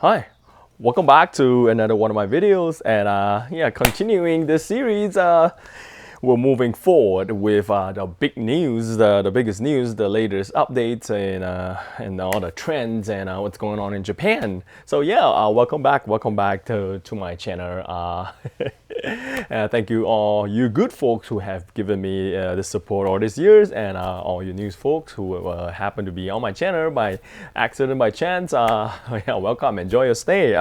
Hi, welcome back to another one of my videos, and continuing this series, we're moving forward with the big news, the biggest news, the latest updates, and all the trends and what's going on in Japan. So welcome back to my channel. Thank you all you good folks who have given me the support all these years, and all you news folks who happen to be on my channel by accident, by chance. Welcome, enjoy your stay.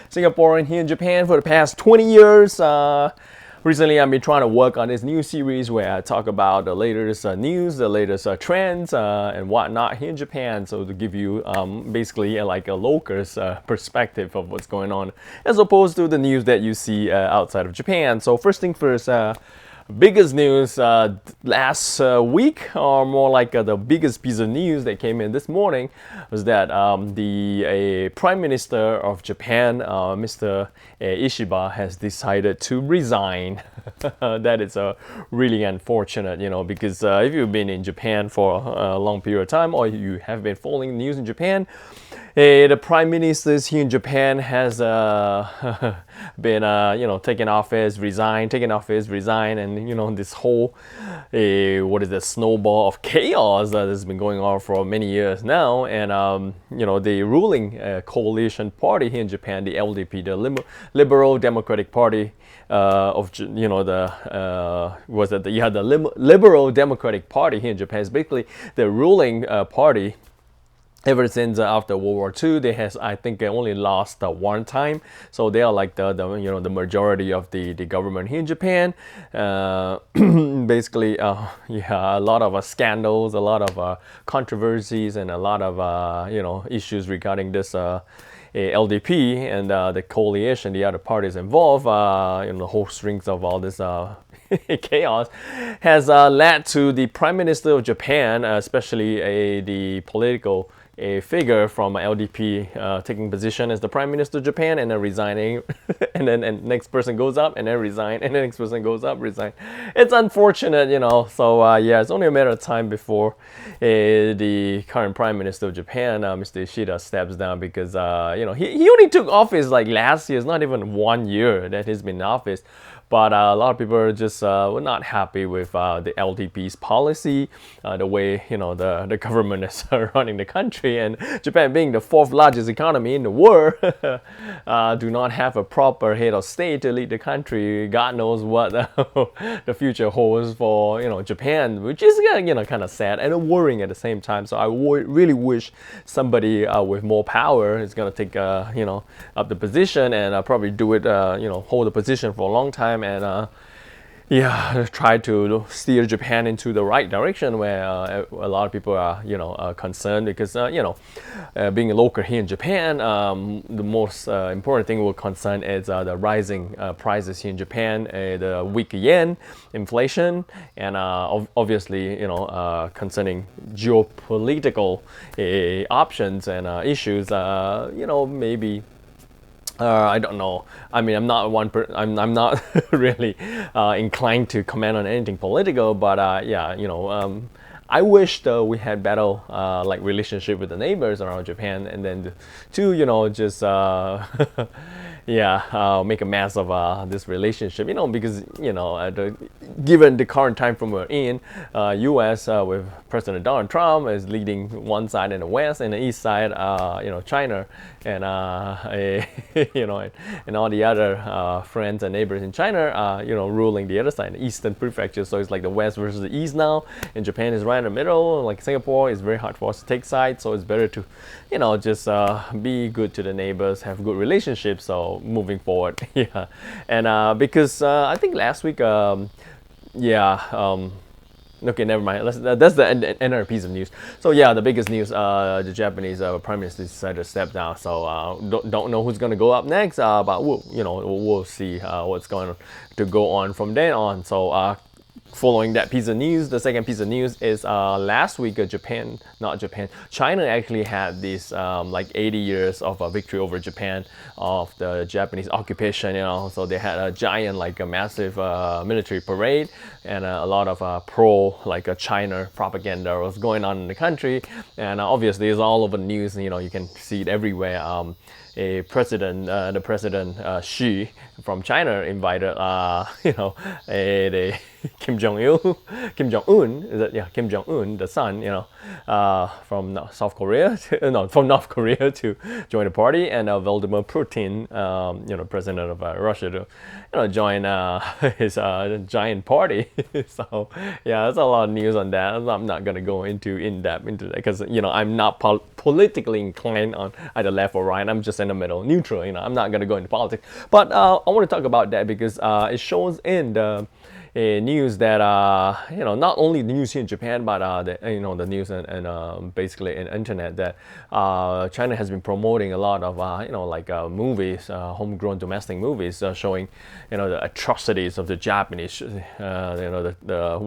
Singaporean here in Japan for the past 20 years. Recently, I've been trying to work on this new series where I talk about the latest news, the latest trends, and whatnot here in Japan. So to give you basically like a local's perspective of what's going on, as opposed to the news that you see outside of Japan. So first thing first, biggest news last week, or more like the biggest piece of news that came in this morning, was that the Prime Minister of Japan, Mr. Ishiba, has decided to resign. That is really unfortunate, because if you've been in Japan for a long period of time, or you have been following the news in Japan, the prime ministers here in Japan has been, taking office, resign, and this whole, what is the snowball of chaos that has been going on for many years now. And, the ruling coalition party here in Japan, the LDP, the Liberal Democratic Party the Liberal Democratic Party here in Japan is basically the ruling party. Ever since after World War II, they has, I think, only lost one time. So they are like the majority of the government here in Japan. Basically, a lot of scandals, a lot of controversies, and a lot of issues regarding this LDP and the coalition, the other parties involved. The whole strings of all this chaos has led to the Prime Minister of Japan, especially the political figure from LDP taking position as the Prime Minister of Japan and then resigning, and then next person goes up and then resign, and the next person goes up, resign. It's unfortunate, So it's only a matter of time before the current Prime Minister of Japan, Mr. Ishida, steps down, because he only took office like last year. It's not even 1 year that he's been in office. But a lot of people are just were not happy with the LDP's policy, the way the government is running the country, and Japan being the fourth largest economy in the world, do not have a proper head of state to lead the country. God knows what the future holds for Japan, which is kind of sad and worrying at the same time. So I really wish somebody with more power is gonna take up the position and probably do it hold the position for a long time, and try to steer Japan into the right direction, where a lot of people are concerned, because being a local here in Japan, the most important thing we're concerned is the rising prices here in Japan, the weak yen, inflation, and obviously concerning geopolitical options and issues. Maybe. I don't know. I mean, I'm not really inclined to comment on anything political, but I wish though we had better relationship with the neighbors around Japan, and then to just make a mess of this relationship, because given the current time frame we're in, U.S. With President Donald Trump is leading one side in the West, and the East side, China, and and all the other friends and neighbors in China, ruling the other side, the Eastern Prefecture. So it's like the West versus the East now, and Japan is right in the middle. Like Singapore, it's very hard for us to take sides, so it's better to, just be good to the neighbors, have good relationships. So moving forward, and because I think last week, okay, never mind. That's the another piece of news. So the biggest news: the Japanese Prime Minister decided to step down. So don't know who's gonna go up next. But we'll see what's going to go on from then on. So Following that piece of news, the second piece of news is last week, China actually had this like 80 years of a victory over Japan of the Japanese occupation. So they had a giant, like a massive military parade, and a lot of pro like China propaganda was going on in the country, and obviously it's all over the news. You can see it everywhere. The president Xi from China invited, the Kim Jong Il, Kim Jong Un, Kim Jong Un, the son, from South Korea, from North Korea to join the party, and Vladimir Putin, president of Russia, to join his giant party. So yeah, there's a lot of news on that. I'm not gonna go in depth into that because I'm not politically inclined on either left or right. I'm just in the middle, neutral. I'm not gonna go into politics, but I want to talk about that because it shows in the news that not only the news here in Japan, but the news and basically in internet that China has been promoting a lot of movies, homegrown domestic movies, showing the atrocities of the Japanese, the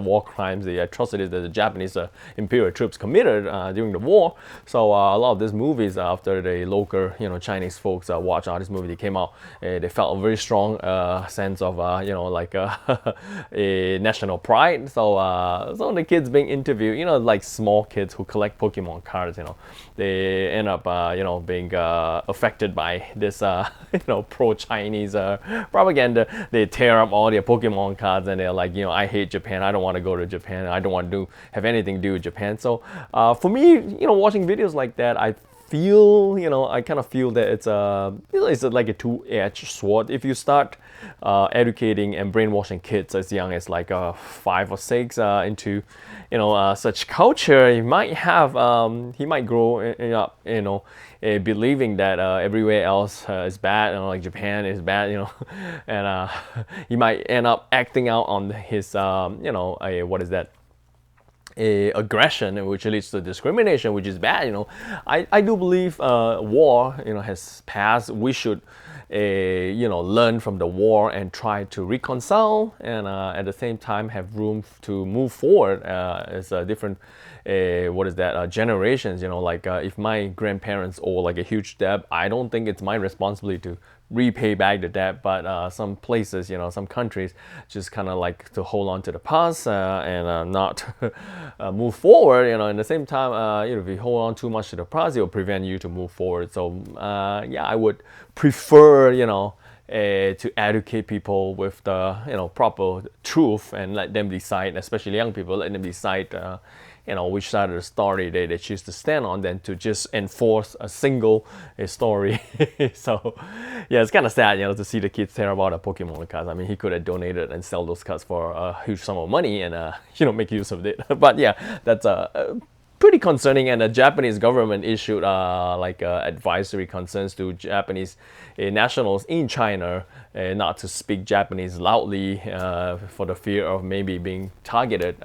war crimes, the atrocities that the Japanese imperial troops committed during the war. So a lot of these movies, after the local Chinese folks watched all these movies, they came out, they felt a very strong sense of a national pride. So the kids being interviewed, like small kids who collect Pokemon cards, they end up being affected by this pro-Chinese propaganda. They tear up all their Pokemon cards and they're like, I hate Japan, I don't want to go to Japan, I don't want to have anything to do with Japan. So for me, watching videos like that, I kind of feel that it's like a two-edged sword. If you start educating and brainwashing kids as young as like 5 or 6 into such culture, he might grow up believing that everywhere else is bad, like Japan is bad, and he might end up acting out on his what is that, aggression, which leads to discrimination, which is bad. I do believe war has passed. We should learn from the war and try to reconcile, and at the same time have room to move forward as a different generations. If my grandparents owe like a huge debt, I don't think it's my responsibility to repay back the debt, but some places, some countries just kind of like to hold on to the past and not move forward. At the same time, if you hold on too much to the past, it will prevent you to move forward. So I would prefer to educate people with the proper truth and let them decide, especially young people, let them decide which side of the story they choose to stand on, than to just enforce a single story. So yeah, it's kind of sad to see the kids tear about a Pokemon cards. I mean, he could have donated and sell those cards for a huge sum of money and make use of it. But yeah, that's pretty concerning, and the Japanese government issued advisory concerns to Japanese nationals in China not to speak Japanese loudly for the fear of maybe being targeted,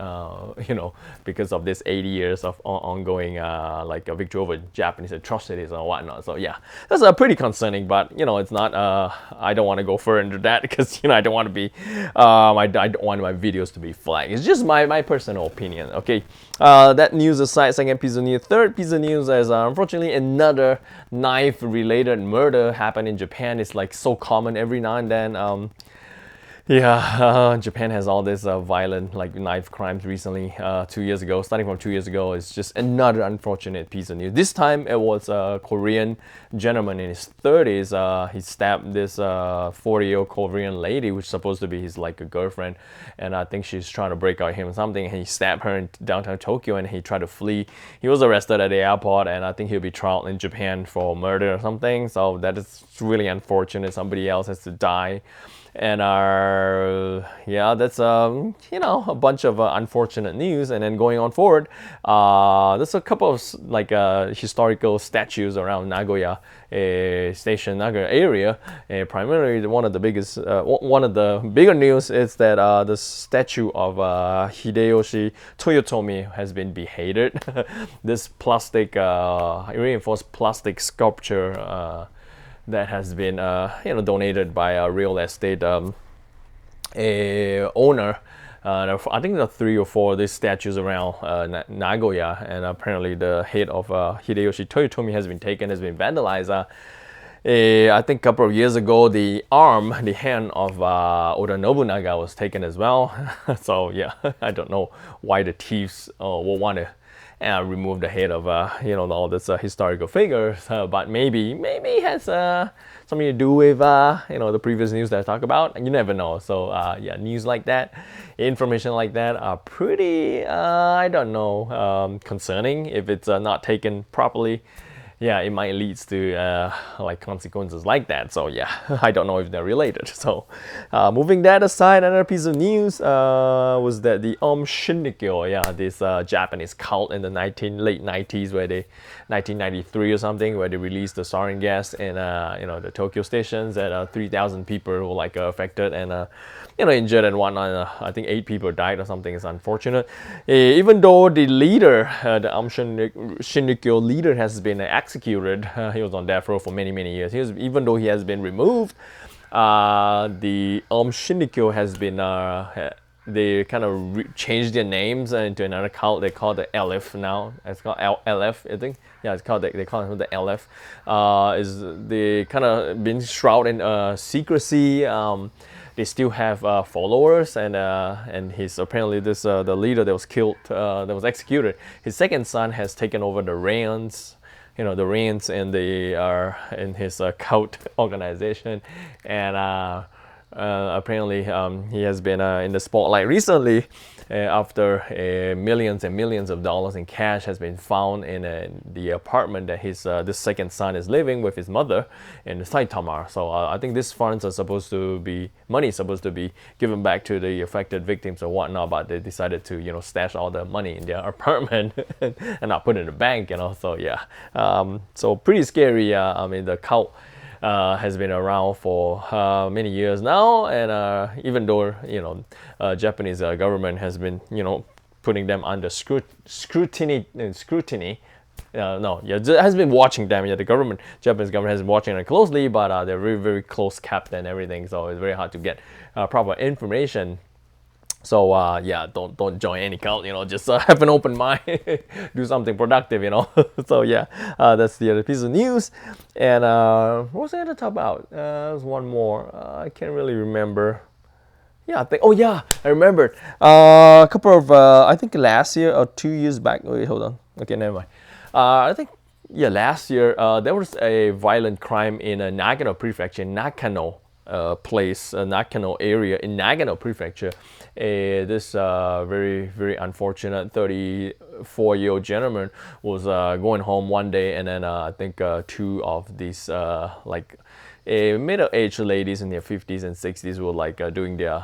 because of this 80 years of ongoing a victory over Japanese atrocities and whatnot. So yeah, that's pretty concerning, but it's not. I don't want to go further into that because I don't want to be. I don't want my videos to be flagged. It's just my personal opinion. Okay, that news aside. Second piece of news. Third piece of news is unfortunately another knife-related murder happened in Japan. It's like so common every now and then. Japan has all this violent knife crimes recently. 2 years ago, starting from 2 years ago, it's just another unfortunate piece of news. This time it was a Korean gentleman in his 30s. He stabbed this 40-year-old Korean lady, which is supposed to be his a girlfriend, and I think she's trying to break out him or something. And he stabbed her in downtown Tokyo, and he tried to flee. He was arrested at the airport, and I think he'll be tried in Japan for murder or something. So that is really unfortunate. Somebody else has to die. And that's a bunch of unfortunate news. And then going on forward, there's a couple of historical statues around Nagoya station, Nagoya area. Primarily, one of the bigger news is that the statue of Hideyoshi Toyotomi has been beheaded. This plastic, reinforced plastic sculpture. That has been donated by a real estate owner I think there are 3 or 4 of these statues around Nagoya, and apparently the head of Hideyoshi Toyotomi has been taken, has been vandalized. I think a couple of years ago, the hand of Oda Nobunaga was taken as well. So yeah, I don't know why the thieves will want to remove the head of all this historical figures, but maybe it has something to do with the previous news that I talked about. You never know. So yeah, news like that, information like that are pretty I don't know, concerning if it's not taken properly. Yeah, it might lead to like consequences like that. So yeah, I don't know if they're related. So moving that aside, another piece of news was that the Shinrikyo, yeah, this Japanese cult in the late 90s, where they 1993 or something, where they released the sarin gas in the Tokyo stations, that 3,000 people were like affected and injured and whatnot. I think 8 people died or something. It's unfortunate. Even though the leader, the Shinrikyo leader, has been executed, he was on death row for many years. Even though he has been removed, the Shinrikyo has been they kind of changed their names into another cult. They call the LF now. It's called LF, I think. Yeah, it's called they call it the LF. Is they kind of been shrouded in secrecy. They still have followers, and he's apparently the leader that was killed, that was executed. His second son has taken over the reins, the reins in in his cult organization, and apparently he has been in the spotlight recently after millions and millions of dollars in cash has been found in the apartment that this second son is living with his mother in Saitama. So I think these funds are supposed to be given back to the affected victims or whatnot, but they decided to stash all the money in their apartment and not put it in the bank. So yeah, so pretty scary. I mean, the cult has been around for many years now, and even though Japanese government has been putting them under scrutiny. No, yeah, has been watching them. Yeah, Japanese government has been watching them closely, but they're very close kept and everything. So it's very hard to get proper information. So yeah, don't join any cult. Just have an open mind, do something productive. So yeah, that's the other piece of news. And what was I going to talk about? There's one more. I can't really remember. Yeah, I remembered. A couple of I think last year or 2 years back. Wait, hold on. Okay, never mind. I think last year there was a violent crime in Nagano Prefecture, Nakano place, Nakano area in Nagano Prefecture. This very unfortunate 34-year-old gentleman was going home one day, and then I think 2 of these middle-aged ladies in their 50s and 60s were doing their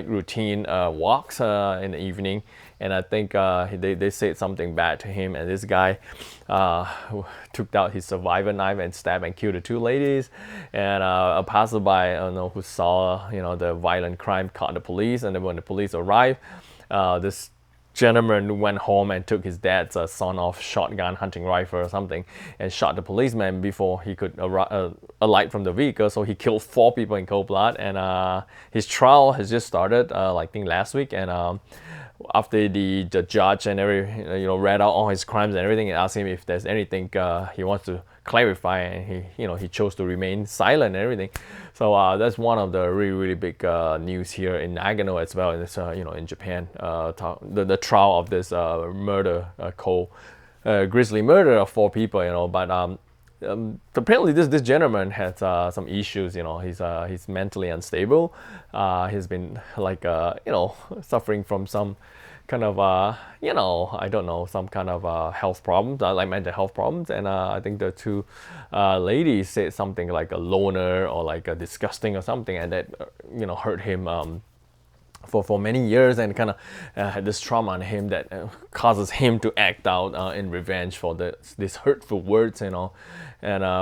routine walks in the evening, and I think they said something bad to him, and this guy took out his survivor knife and stabbed and killed the 2 ladies. And a passerby, I don't know, who saw the violent crime, called the police, and then when the police arrived, this gentleman went home and took his dad's son-off shotgun hunting rifle or something and shot the policeman before he could alight from the vehicle. So he killed 4 people in cold blood, and his trial has just started, I think last week. And after the judge and read out all his crimes and everything, and asked him if there's anything he wants to clarify, and he chose to remain silent and everything. So that's one of the really big news here in Nagano as well. It's in Japan, the trial of this murder, grisly murder of 4 people. But apparently this gentleman has some issues. He's mentally unstable. He's been suffering from some kind of I don't know, some kind of health problems, like mental health problems. And I think the 2 ladies said something like a loner or like a disgusting or something, and that hurt him for many years, and kind of had this trauma on him that causes him to act out in revenge for these hurtful words. And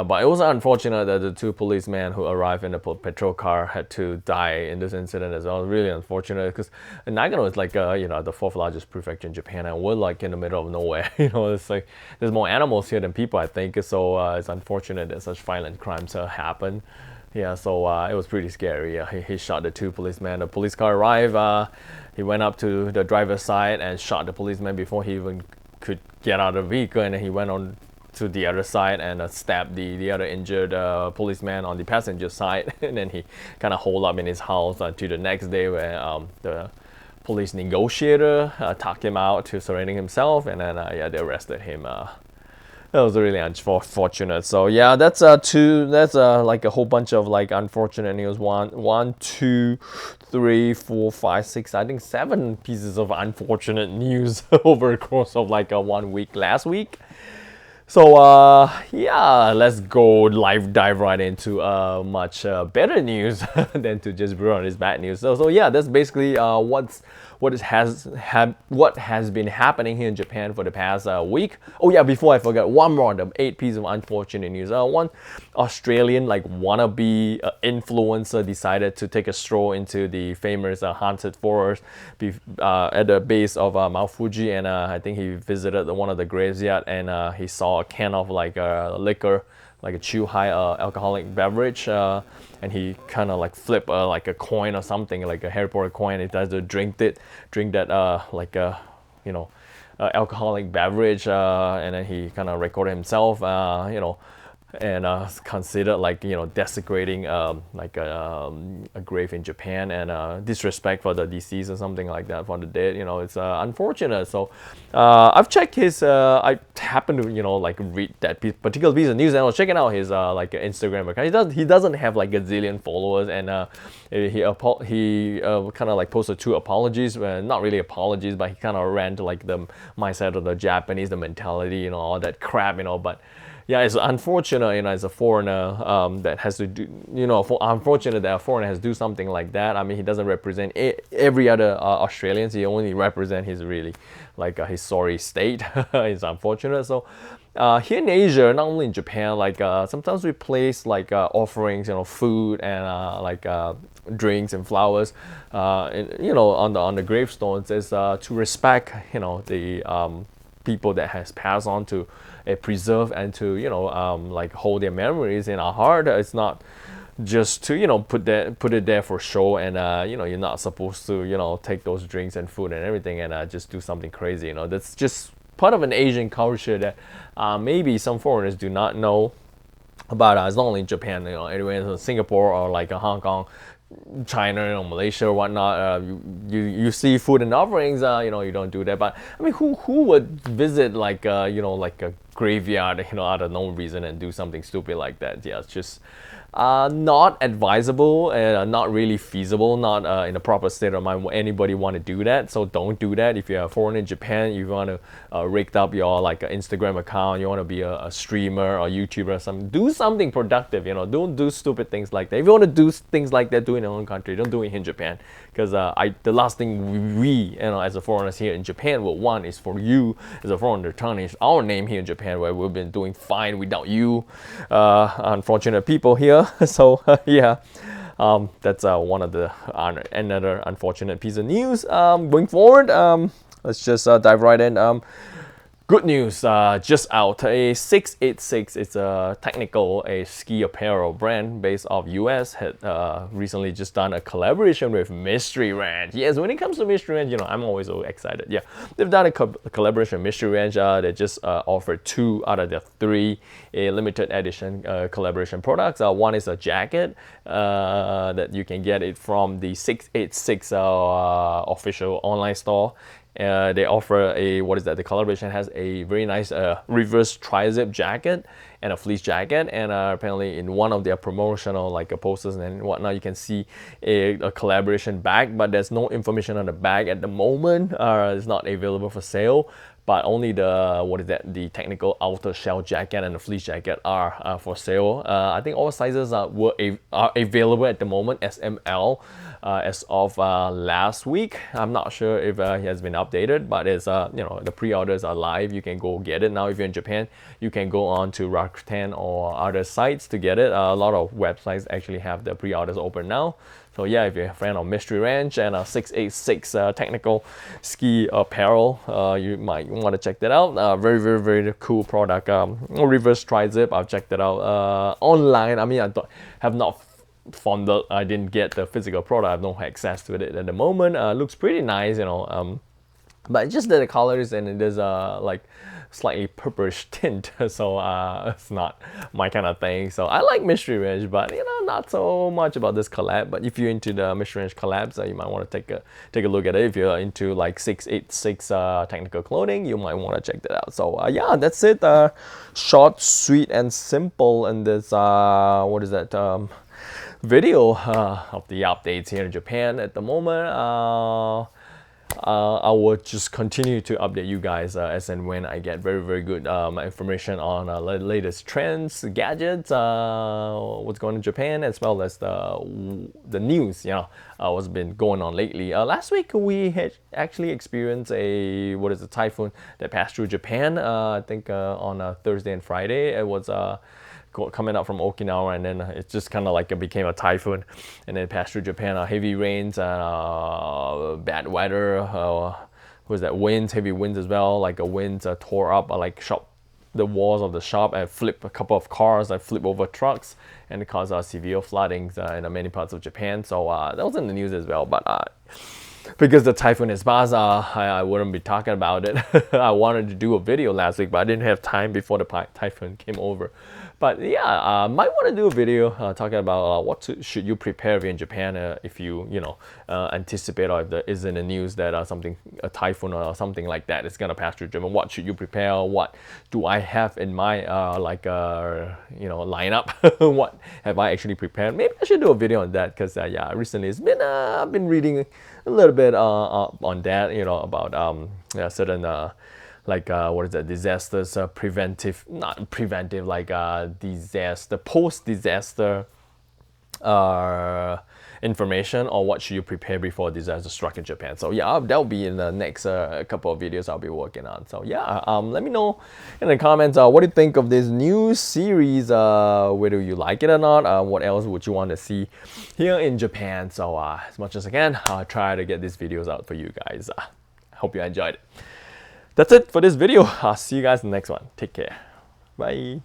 but it was unfortunate that the 2 policemen who arrived in the patrol car had to die in this incident as well. Really unfortunate, because Nagano is like the 4th largest prefecture in Japan, and we're in the middle of nowhere. It's like there's more animals here than people, I think. So it's unfortunate that such violent crimes happen. Yeah, so it was pretty scary. He shot the two policemen. The police car arrived. He went up to the driver's side and shot the policeman before he even could get out of the vehicle. And then he went on to the other side and stabbed the other injured policeman on the passenger side. And then he kind of holed up in his house to the next day, where the police negotiator talked him out to surrendering himself. And then yeah, they arrested him. That was really unfortunate. So yeah, that's like a whole bunch of like unfortunate news. One, two, three, four, five, six. I think 7 pieces of unfortunate news over the course of like a 1 week last week. So yeah, let's go dive right into much better news than to just bring on this bad news. So yeah, that's basically what has been happening here in Japan for the past week. Oh yeah, before I forget, one more, the 8 piece of unfortunate news. One Australian like wannabe influencer decided to take a stroll into the famous haunted forest at the base of Mount Fuji, and I think he visited one of the graveyard, and he saw a can of like liquor, like a chew high alcoholic beverage, and he kind of like flip like a coin or something, like a Harry Potter coin. He tries to drink that like a alcoholic beverage, and then he kind of recorded himself, and considered like desecrating like a grave in Japan, and disrespect for the deceased or something like that, for the dead. It's unfortunate. So I've checked his I happened to like read that particular piece of news, and I was checking out his like Instagram account. He doesn't have like a zillion followers, and he kind of like posted 2 apologies, not really apologies, but he kind of ran to like the mindset of the Japanese, the mentality, all that crap, but yeah, it's unfortunate, as a foreigner that has to do, unfortunate that a foreigner has to do something like that. I mean, he doesn't represent every other Australian. He only represents his really, like his sorry state. It's unfortunate. So here in Asia, not only in Japan, like sometimes we place like offerings, food and like drinks and flowers, on the gravestones, is to respect, the people that has passed on, to preserve and to like hold their memories in our heart. It's not just to put it there for show, and you're not supposed to take those drinks and food and everything and just do something crazy. That's just part of an Asian culture that maybe some foreigners do not know about. It's not only in Japan, anywhere in Singapore or like Hong Kong, China, Malaysia, or whatnot. You see food and offerings. You don't do that. But I mean, who would visit like like a graveyard, out of no reason, and do something stupid like that? Yeah, it's just not advisable and not really feasible, not in a proper state of mind. Anybody want to do that? So don't do that. If you're a foreigner in Japan, you want to rig up your like Instagram account, you want to be a streamer or YouTuber or something, do something productive. Don't do stupid things like that. If you want to do things like that, do it in your own country. Don't do it in Japan, because the last thing we as a foreigners here in Japan would want is for you as a foreigner to tarnish our name here in Japan, where we've been doing fine without you unfortunate people here. So yeah, that's one of the another unfortunate piece of news. Going forward, let's just dive right in. Good news, just out. A 686, it's a ski apparel brand based off US, had recently just done a collaboration with Mystery Ranch. Yes, when it comes to Mystery Ranch, I'm always so excited. Yeah, they've done a collaboration with Mystery Ranch. They just offered 2 out of their 3 limited edition collaboration products. One is a jacket that you can get it from the 686 official online store. They offer the collaboration has a very nice reverse tri-zip jacket and a fleece jacket, and apparently in one of their promotional like posters and whatnot, you can see a collaboration bag, but there's no information on the bag at the moment. It's not available for sale, but only the technical outer shell jacket and the fleece jacket are for sale. I think all sizes are available at the moment, SML. As of last week. I'm not sure if it has been updated, but it's the pre-orders are live. You can go get it now. If you're in Japan, you can go on to Rakuten or other sites to get it. A lot of websites actually have the pre-orders open now. So yeah, if you're a fan of Mystery Ranch and 686 technical ski apparel, you might want to check that out. Very, very, very cool product. Reverse tri-zip. I've checked it out online. I mean, have not fondled. I didn't get the physical product. I have no access to it at the moment. Looks pretty nice, but it's just that the colors and it is like slightly purplish tint, so it's not my kind of thing. So I like Mystery Range, but not so much about this collab. But if you're into the Mystery Range collabs, you might want to take a look at it. If you're into like 686 technical clothing, you might want to check that out. So yeah, that's it. Short, sweet, and simple. And this what is that? Video of the updates here in Japan at the moment. I will just continue to update you guys as and when I get very good information on latest trends, gadgets, what's going on in Japan, as well as the news, what's been going on lately. Last week we had actually experienced a typhoon that passed through Japan. I think on Thursday and Friday. It was coming up from Okinawa, and then it just kind of like it became a typhoon, and then it passed through Japan. Heavy rains, bad weather, winds, heavy winds as well. Like winds tore up the walls of the shop and flipped a couple of cars, flip over trucks, and it caused severe floodings in many parts of Japan. So that was in the news as well, but because the typhoon is passed, I wouldn't be talking about it. I wanted to do a video last week, but I didn't have time before the typhoon came over. But yeah, might want to do a video talking about should you prepare if you're in Japan if you anticipate, or if there is in the news that a typhoon or something like that is gonna pass through Japan. What should you prepare? What do I have in my lineup? What have I actually prepared? Maybe I should do a video on that, because yeah, recently it's been I've been reading a little bit on that, about certain disasters, not preventive, disaster, post-disaster information, or what should you prepare before disaster struck in Japan. So yeah, that'll be in the next couple of videos I'll be working on. So yeah, let me know in the comments what do you think of this new series, whether you like it or not. What else would you want to see here in Japan? So as much as I can, I'll try to get these videos out for you guys. Hope you enjoyed it. That's it for this video. I'll see you guys in the next one. Take care. Bye.